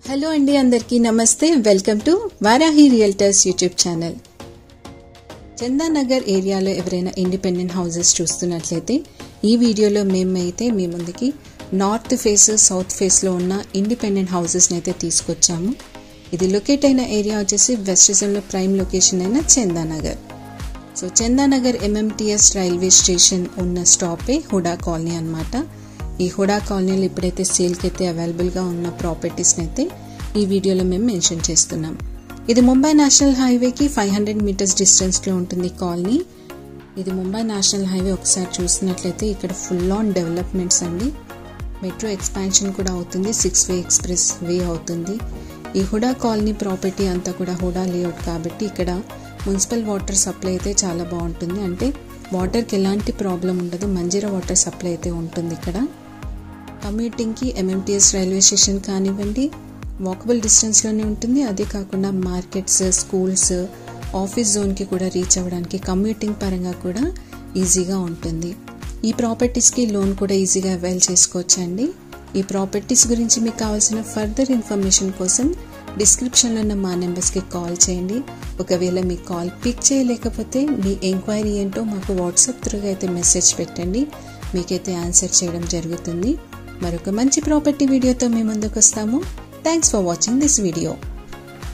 Hello అండి, అందరికీ నమస్తే. Welcome to Varahi realtors YouTube channel. Chandanagar ఏరియాలో ఎవరైనా ఇండిపెండెంట్ హౌసెస్ చూస్తున్నట్లయితే ఈ వీడియోలో మేమైతే మీ ముందుకి నార్త్ ఫేస్, సౌత్ ఫేస్లో ఉన్న ఇండిపెండెంట్ హౌసెస్ని అయితే తీసుకొచ్చాము. ఇది లొకేట్ అయిన ఏరియా వచ్చేసి వెస్ట్ జోన్లో ప్రైమ్ లొకేషన్ అయిన Chandanagar. So Chandanagar MMTS railway station ఉన్న స్టాపే హుడా కాలనీ అన్నమాట. ఈ హుడా కాలనీలో ఇప్పుడైతే సేల్కి అయితే అవైలబుల్గా ఉన్న ప్రాపర్టీస్ని అయితే ఈ వీడియోలో మేము మెన్షన్ చేస్తున్నాం. ఇది ముంబై నేషనల్ హైవేకి 500 మీటర్స్ డిస్టెన్స్లో ఉంటుంది కాలనీ. ఇది ముంబై నేషనల్ హైవే ఒకసారి చూసినట్లయితే ఇక్కడ ఫుల్ ఆన్ డెవలప్మెంట్స్ అండి. మెట్రో ఎక్స్పాన్షన్ కూడా అవుతుంది, 6-వే ఎక్స్ప్రెస్ వే అవుతుంది. ఈ హుడా కాలనీ ప్రాపర్టీ అంతా కూడా హుడా లేఅవుట్ కాబట్టి ఇక్కడ మున్సిపల్ వాటర్ సప్లై అయితే చాలా బాగుంటుంది. అంటే వాటర్కి ఎలాంటి ప్రాబ్లం ఉండదు, మంజీరా వాటర్ సప్లై అయితే ఉంటుంది ఇక్కడ. కమ్యూటింగ్కి MMTS రైల్వే స్టేషన్ కానివ్వండి వాకబుల్ డిస్టెన్స్లోనే ఉంటుంది. అదే కాకుండా మార్కెట్స్, స్కూల్స్, ఆఫీస్ జోన్కి కూడా రీచ్ అవ్వడానికి కమ్యూటింగ్ పరంగా కూడా ఈజీగా ఉంటుంది. ఈ ప్రాపర్టీస్కి లోన్ కూడా ఈజీగా అవైల్ చేసుకోవచ్చండి. ఈ ప్రాపర్టీస్ గురించి మీకు కావాల్సిన ఫర్దర్ ఇన్ఫర్మేషన్ కోసం డిస్క్రిప్షన్లో ఉన్న మా నెంబర్స్కి కాల్ చేయండి. ఒకవేళ మీ కాల్ పిక్ చేయలేకపోతే మీ ఎంక్వైరీ ఏంటో మాకు వాట్సాప్ త్రూగా అయితే మెసేజ్ పెట్టండి, మీకైతే ఆన్సర్ చేయడం జరుగుతుంది. మరొక మంచి ప్రాపర్టీ వీడియోతో మేము ముందుకు వస్తాము. Thanks for watching this video.